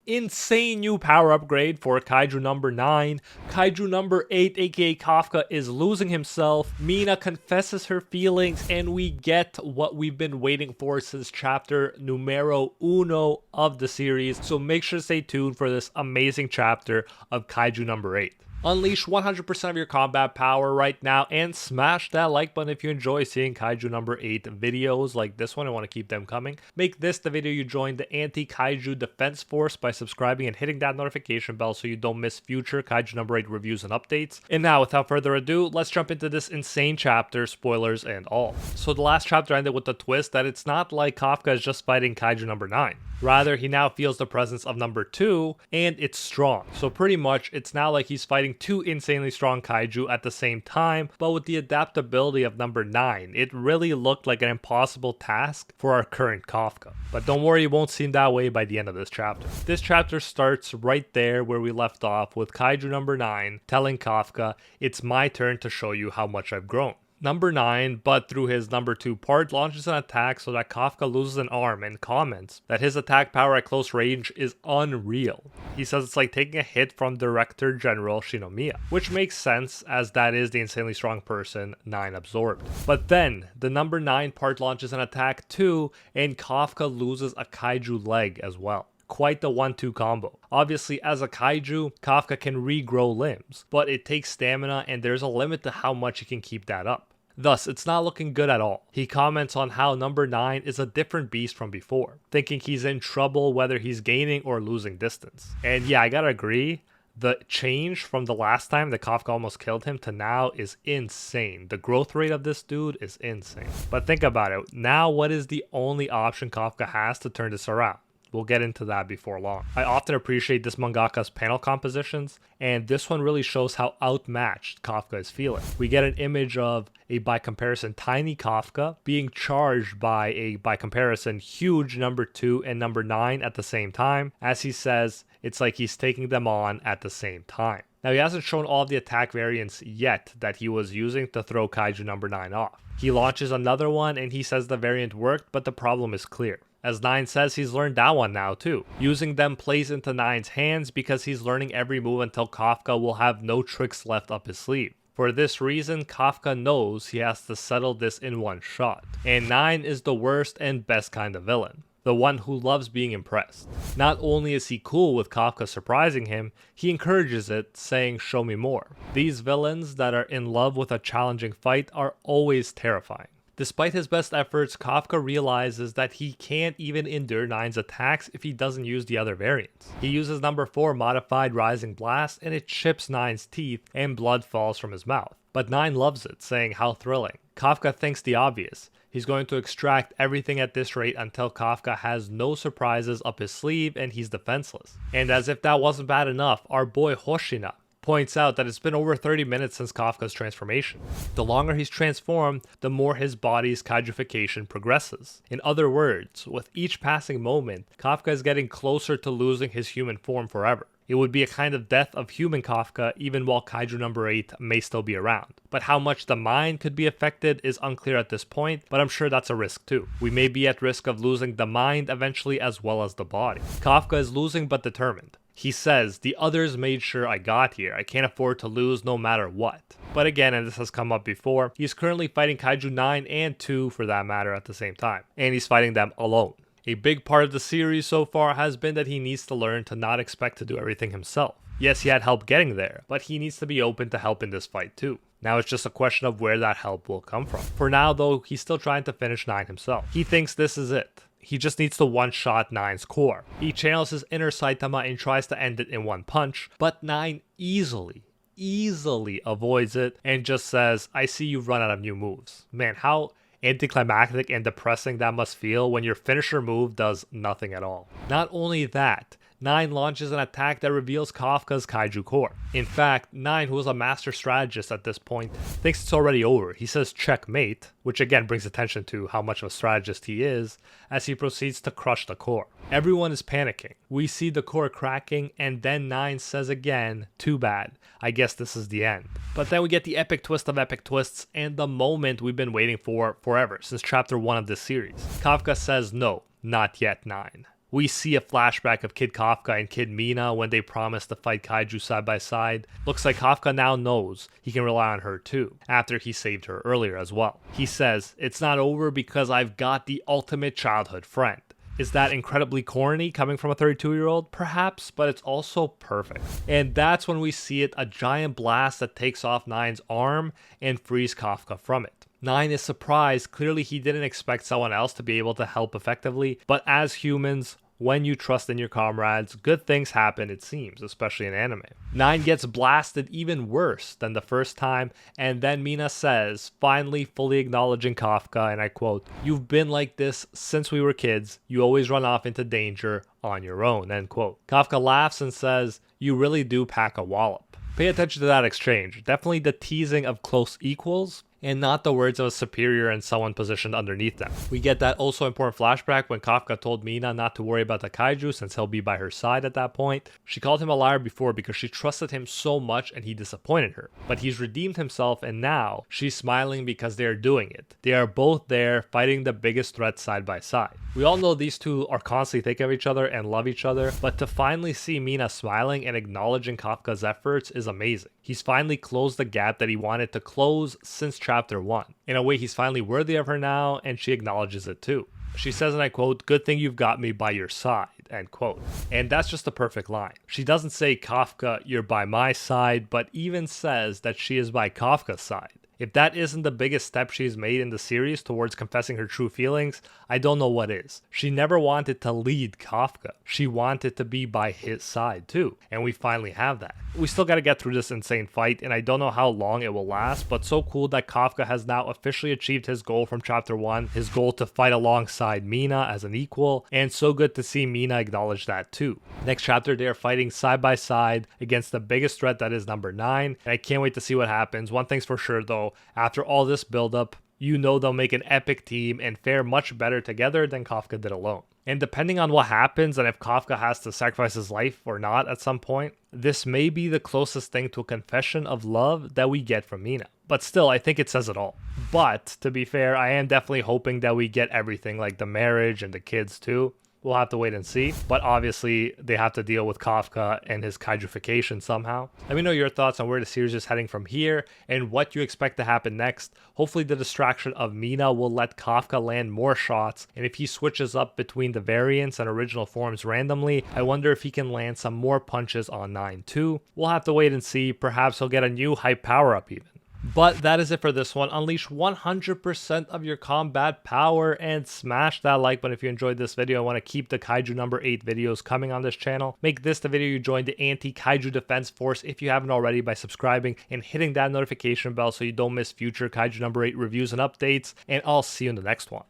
insane new power upgrade for Kaiju number 9. Kaiju number 8, aka Kafka, is losing himself. Mina confesses her feelings, and we get what we've been waiting for since chapter numero uno of the series. So make sure to stay tuned for this amazing chapter of Kaiju number 8. Unleash 100% of your combat power right now and smash that like button if you enjoy seeing Kaiju number 8 videos like this one and want to keep them coming. Make this the video you join the Anti-Kaiju Defense Force by subscribing and hitting that notification bell so you don't miss future Kaiju number 8 reviews and updates. And now, without further ado, let's jump into this insane chapter, spoilers and all. So the last chapter ended with the twist that it's not like Kafka is just fighting Kaiju number 9. Rather, he now feels the presence of number 2, and it's strong. So pretty much, it's now like he's fighting two insanely strong kaiju at the same time, but with the adaptability of number 9. It really looked like an impossible task for our current Kafka. But don't worry, it won't seem that way by the end of this chapter. This chapter starts right there where we left off with Kaiju number 9 telling Kafka, "It's my turn to show you how much I've grown." Number 9, but through his number 2 part, launches an attack so that Kafka loses an arm and comments that his attack power at close range is unreal. He says it's like taking a hit from Director General Shinomiya, which makes sense as that is the insanely strong person 9 absorbed. But then, the number 9 part launches an attack too, and Kafka loses a kaiju leg as well. Quite the 1-2 combo. Obviously, as a kaiju, Kafka can regrow limbs, but it takes stamina and there's a limit to how much he can keep that up. Thus, it's not looking good at all. He comments on how number 9 is a different beast from before, thinking he's in trouble whether he's gaining or losing distance. And yeah, I gotta agree, the change from the last time that Kafka almost killed him to now is insane. The growth rate of this dude is insane. But think about it, now what is the only option Kafka has to turn this around? We'll get into that before long. I often appreciate this mangaka's panel compositions, and this one really shows how outmatched Kafka is feeling. We get an image of a, by comparison, tiny Kafka being charged by a, by comparison, huge number 2 and number 9 at the same time. As he says, it's like he's taking them on at the same time. Now, he hasn't shown all of the attack variants yet that he was using to throw Kaiju number 9 off. He launches another one and he says the variant worked, but the problem is clear. As 9 says, he's learned that one now too. Using them plays into 9's hands because he's learning every move until Kafka will have no tricks left up his sleeve. For this reason, Kafka knows he has to settle this in one shot. And 9 is the worst and best kind of villain. The one who loves being impressed. Not only is he cool with Kafka surprising him, he encourages it, saying, "Show me more." These villains that are in love with a challenging fight are always terrifying. Despite his best efforts, Kafka realizes that he can't even endure 9's attacks if he doesn't use the other variants. He uses number 4 modified Rising Blast and it chips 9's teeth and blood falls from his mouth. But 9 loves it, saying how thrilling. Kafka thinks the obvious. He's going to extract everything at this rate until Kafka has no surprises up his sleeve and he's defenseless. And as if that wasn't bad enough, our boy Hoshina points out that it's been over 30 minutes since Kafka's transformation. The longer he's transformed, the more his body's kaijufication progresses. In other words, with each passing moment, Kafka is getting closer to losing his human form forever. It would be a kind of death of human Kafka even while Kaiju number 8 may still be around. But how much the mind could be affected is unclear at this point, but I'm sure that's a risk too. We may be at risk of losing the mind eventually as well as the body. Kafka is losing but determined. He says, "The others made sure I got here. I can't afford to lose no matter what." But again, and this has come up before, he's currently fighting Kaiju 9 and 2 for that matter at the same time. And he's fighting them alone. A big part of the series so far has been that he needs to learn to not expect to do everything himself. Yes, he had help getting there, but he needs to be open to help in this fight too. Now it's just a question of where that help will come from. For now though, he's still trying to finish 9 himself. He thinks this is it. He just needs to one-shot 9's core. He channels his inner Saitama and tries to end it in one punch, but 9 easily avoids it and just says, "I see you've run out of new moves." Man, how anticlimactic and depressing that must feel when your finisher move does nothing at all. Not only that, 9 launches an attack that reveals Kafka's kaiju core. In fact, 9, who is a master strategist at this point, thinks it's already over. He says checkmate, which again brings attention to how much of a strategist he is, as he proceeds to crush the core. Everyone is panicking. We see the core cracking, and then 9 says again, "Too bad. I guess this is the end." But then we get the epic twist of epic twists, and the moment we've been waiting for forever, since chapter 1 of this series. Kafka says, "No, not yet, 9. We see a flashback of Kid Kafka and Kid Mina when they promised to fight Kaiju side by side. Looks like Kafka now knows he can rely on her too, after he saved her earlier as well. He says, "It's not over because I've got the ultimate childhood friend." Is that incredibly corny coming from a 32-year-old? Perhaps, but it's also perfect. And that's when we see it, a giant blast that takes off Nine's arm and frees Kafka from it. Nine is surprised. Clearly he didn't expect someone else to be able to help effectively, but as humans, when you trust in your comrades, good things happen, it seems, especially in anime. Nine gets blasted even worse than the first time, and then Mina says, finally fully acknowledging Kafka, and I quote, "You've been like this since we were kids. You always run off into danger on your own," end quote. Kafka laughs and says, "You really do pack a wallop." Pay attention to that exchange. Definitely the teasing of close equals, and not the words of a superior and someone positioned underneath them. We get that also important flashback when Kafka told Mina not to worry about the kaiju since he'll be by her side at that point. She called him a liar before because she trusted him so much and he disappointed her. But he's redeemed himself and now she's smiling because they're doing it. They are both there fighting the biggest threat side by side. We all know these two are constantly thinking of each other and love each other, but to finally see Mina smiling and acknowledging Kafka's efforts is amazing. He's finally closed the gap that he wanted to close since chapter 1. In a way, he's finally worthy of her now, and she acknowledges it too. She says, and I quote, "Good thing you've got me by your side," end quote. And that's just a perfect line. She doesn't say, "Kafka, you're by my side," but even says that she is by Kafka's side. If that isn't the biggest step she's made in the series towards confessing her true feelings, I don't know what is. She never wanted to lead Kafka. She wanted to be by his side too, and we finally have that. We still gotta get through this insane fight, and I don't know how long it will last, but so cool that Kafka has now officially achieved his goal from chapter 1, his goal to fight alongside Mina as an equal, and so good to see Mina acknowledge that too. Next chapter, they are fighting side by side against the biggest threat that is number 9, and I can't wait to see what happens. One thing's for sure though, after all this buildup, you know they'll make an epic team and fare much better together than Kafka did alone. And depending on what happens and if Kafka has to sacrifice his life or not at some point, this may be the closest thing to a confession of love that we get from Mina. But still, I think it says it all. But to be fair, I am definitely hoping that we get everything, like the marriage and the kids too. We'll have to wait and see, but obviously they have to deal with Kafka and his kaijufication somehow. Let me know your thoughts on where the series is heading from here and what you expect to happen next. Hopefully the distraction of Mina will let Kafka land more shots, and if he switches up between the variants and original forms randomly, I wonder if he can land some more punches on 9 too. We'll have to wait and see. Perhaps he'll get a new hype power-up even. But that is it for this one. Unleash 100% of your combat power and smash that like button if you enjoyed this video and want to keep the Kaiju number 8 videos coming on this channel. Make this the video you join the Anti-Kaiju Defense Force if you haven't already by subscribing and hitting that notification bell so you don't miss future Kaiju number 8 reviews and updates. And I'll see you in the next one.